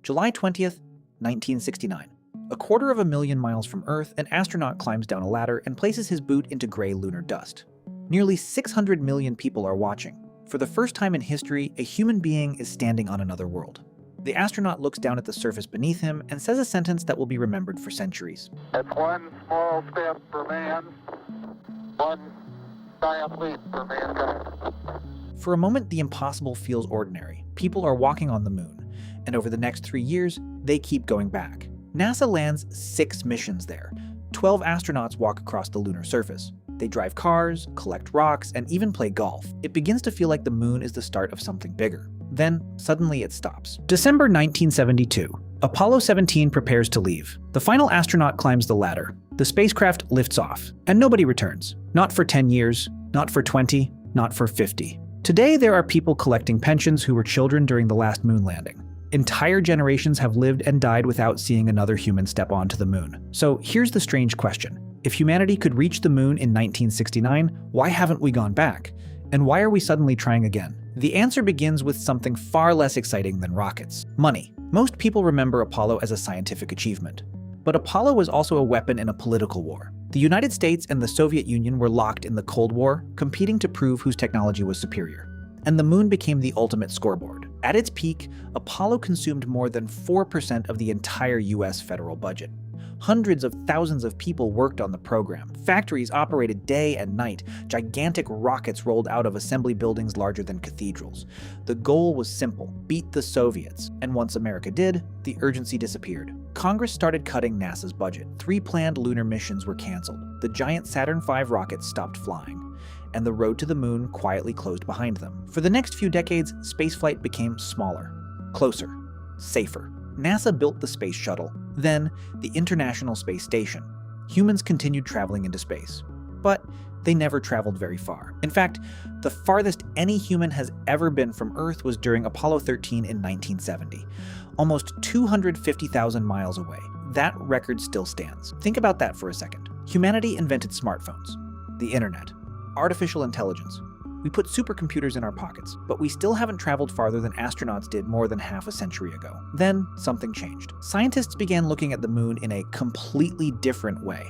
July 20th, 1969. A 250,000 miles from Earth, an astronaut climbs down a ladder and places his boot into gray lunar dust. Nearly 600 million people are watching. For the first time in history, a human being is standing on another world. The astronaut looks down at the surface beneath him and says a sentence that will be remembered for centuries. It's one small step for man, one giant leap for mankind. For a moment, the impossible feels ordinary. People are walking on the moon, and over the next 3 years, they keep going back. NASA lands 6 missions there. 12 astronauts walk across the lunar surface. They drive cars, collect rocks, and even play golf. It begins to feel like the moon is the start of something bigger. Then, suddenly it stops. December 1972. Apollo 17 prepares to leave. The final astronaut climbs the ladder. The spacecraft lifts off, and nobody returns. Not for 10 years, not for 20, not for 50. Today, there are people collecting pensions who were children during the last moon landing. Entire generations have lived and died without seeing another human step onto the moon. So here's the strange question. If humanity could reach the moon in 1969, why haven't we gone back? And why are we suddenly trying again? The answer begins with something far less exciting than rockets: money. Most people remember Apollo as a scientific achievement. But Apollo was also a weapon in a political war. The United States and the Soviet Union were locked in the Cold War, competing to prove whose technology was superior. And the moon became the ultimate scoreboard. At its peak, Apollo consumed more than 4% of the entire US federal budget. Hundreds of thousands of people worked on the program. Factories operated day and night. Gigantic rockets rolled out of assembly buildings larger than cathedrals. The goal was simple: beat the Soviets. And once America did, the urgency disappeared. Congress started cutting NASA's budget. 3 planned lunar missions were canceled. The giant Saturn V rockets stopped flying, and the road to the moon quietly closed behind them. For the next few decades, spaceflight became smaller, closer, safer. NASA built the space shuttle, then the International Space Station. Humans continued traveling into space, but they never traveled very far. In fact, the farthest any human has ever been from Earth was during Apollo 13 in 1970, almost 250,000 miles away. That record still stands. Think about that for a second. Humanity invented smartphones, the internet, artificial intelligence. We put supercomputers in our pockets, but we still haven't traveled farther than astronauts did more than half a century ago. Then, something changed. Scientists began looking at the moon in a completely different way.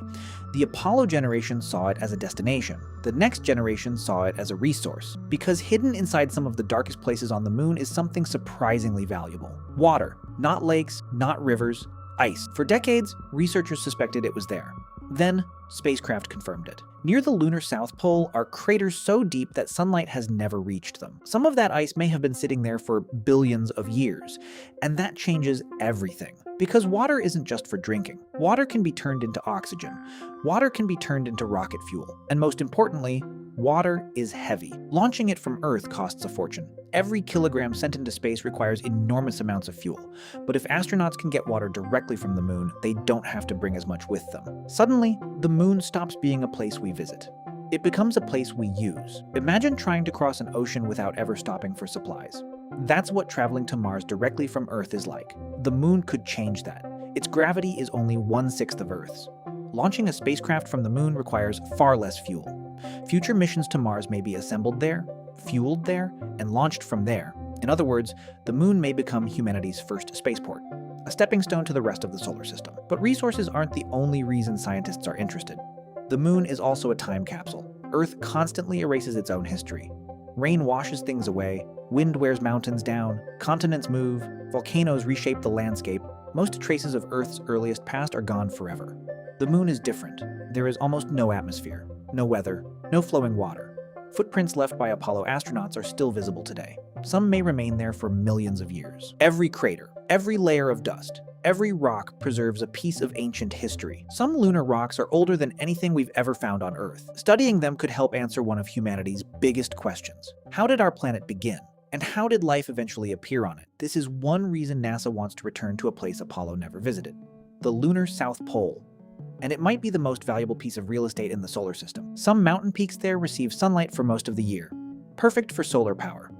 The Apollo generation saw it as a destination. The next generation saw it as a resource, because hidden inside some of the darkest places on the moon is something surprisingly valuable. Water. Not lakes, not rivers, ice. For decades, researchers suspected it was there. Then, spacecraft confirmed it. Near the lunar South Pole are craters so deep that sunlight has never reached them. Some of that ice may have been sitting there for billions of years, and that changes everything. Because water isn't just for drinking. Water can be turned into oxygen. Water can be turned into rocket fuel. And most importantly, water is heavy. Launching it from Earth costs a fortune. Every kilogram sent into space requires enormous amounts of fuel. But if astronauts can get water directly from the moon, they don't have to bring as much with them. Suddenly, the moon stops being a place we visit. It becomes a place we use. Imagine trying to cross an ocean without ever stopping for supplies. That's what traveling to Mars directly from Earth is like. The moon could change that. Its gravity is only 1/6 of Earth's. Launching a spacecraft from the moon requires far less fuel. Future missions to Mars may be assembled there, fueled there, and launched from there. In other words, the moon may become humanity's first spaceport, a stepping stone to the rest of the solar system. But resources aren't the only reason scientists are interested. The moon is also a time capsule. Earth constantly erases its own history. Rain washes things away, wind wears mountains down, continents move, volcanoes reshape the landscape. Most traces of Earth's earliest past are gone forever. The moon is different. There is almost no atmosphere, no weather, no flowing water. Footprints left by Apollo astronauts are still visible today. Some may remain there for millions of years. Every crater, every layer of dust, every rock preserves a piece of ancient history. Some lunar rocks are older than anything we've ever found on Earth. Studying them could help answer one of humanity's biggest questions. How did our planet begin? And how did life eventually appear on it? This is one reason NASA wants to return to a place Apollo never visited: the lunar South Pole. And it might be the most valuable piece of real estate in the solar system. Some mountain peaks there receive sunlight for most of the year, perfect for solar power.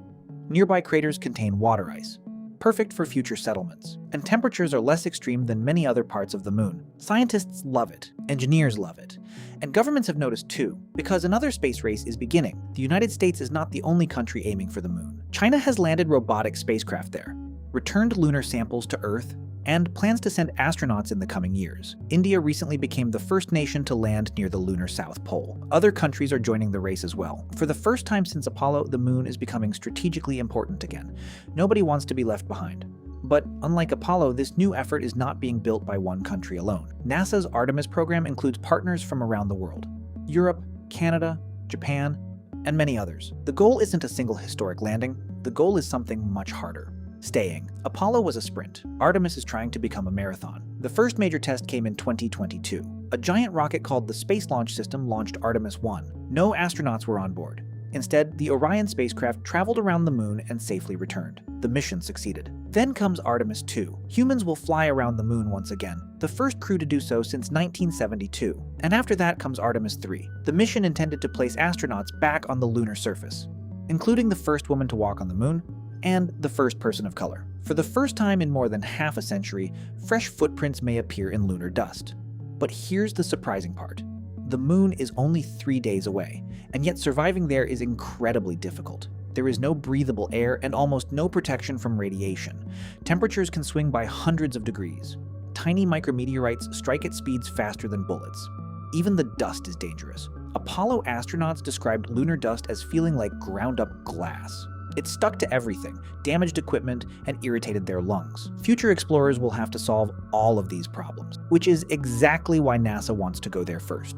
Nearby craters contain water ice, perfect for future settlements. And temperatures are less extreme than many other parts of the moon. Scientists love it, engineers love it, and governments have noticed too, because another space race is beginning. The United States is not the only country aiming for the moon. China has landed robotic spacecraft there. returned lunar samples to Earth, and plans to send astronauts in the coming years. India recently became the first nation to land near the lunar South Pole. Other countries are joining the race as well. For the first time since Apollo, the moon is becoming strategically important again. Nobody wants to be left behind. But unlike Apollo, this new effort is not being built by one country alone. NASA's Artemis program includes partners from around the world: Europe, Canada, Japan, and many others. The goal isn't a single historic landing. The goal is something much harder: staying. Apollo was a sprint. Artemis is trying to become a marathon. The first major test came in 2022. A giant rocket called the Space Launch System launched Artemis 1. No astronauts were on board. Instead, the Orion spacecraft traveled around the moon and safely returned. The mission succeeded. Then comes Artemis 2. Humans will fly around the moon once again, the first crew to do so since 1972. And after that comes Artemis 3, the mission intended to place astronauts back on the lunar surface, including the first woman to walk on the moon and the first person of color. For the first time in more than half a century, fresh footprints may appear in lunar dust. But here's the surprising part. The moon is only 3 days away, and yet surviving there is incredibly difficult. There is no breathable air and almost no protection from radiation. Temperatures can swing by hundreds of degrees. Tiny micrometeorites strike at speeds faster than bullets. Even the dust is dangerous. Apollo astronauts described lunar dust as feeling like ground-up glass. It stuck to everything, damaged equipment, and irritated their lungs. Future explorers will have to solve all of these problems, which is exactly why NASA wants to go there first.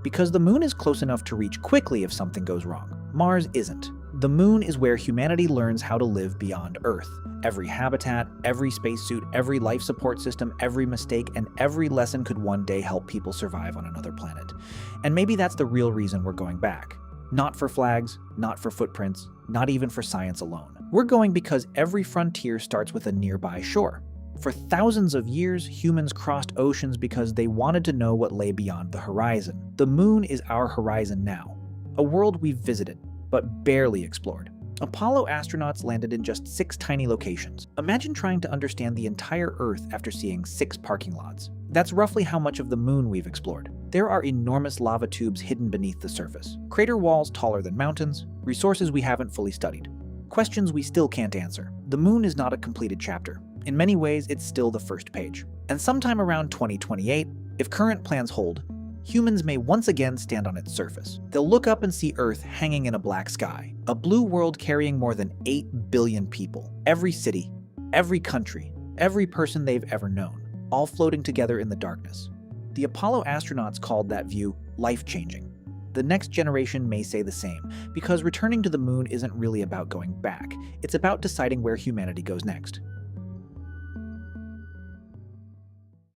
Because the moon is close enough to reach quickly if something goes wrong. Mars isn't. The moon is where humanity learns how to live beyond Earth. Every habitat, every spacesuit, every life support system, every mistake, and every lesson could one day help people survive on another planet. And maybe that's the real reason we're going back. Not for flags, not for footprints, not even for science alone. We're going because every frontier starts with a nearby shore. For thousands of years, humans crossed oceans because they wanted to know what lay beyond the horizon. The moon is our horizon now, a world we've visited, but barely explored. Apollo astronauts landed in just 6 tiny locations. Imagine trying to understand the entire Earth after seeing 6 parking lots. That's roughly how much of the moon we've explored. There are enormous lava tubes hidden beneath the surface, crater walls taller than mountains, resources we haven't fully studied, questions we still can't answer. The moon is not a completed chapter. In many ways, it's still the first page. And sometime around 2028, if current plans hold, humans may once again stand on its surface. They'll look up and see Earth hanging in a black sky, a blue world carrying more than 8 billion people, every city, every country, every person they've ever known, all floating together in the darkness. The Apollo astronauts called that view life-changing. The next generation may say the same, because returning to the moon isn't really about going back. It's about deciding where humanity goes next.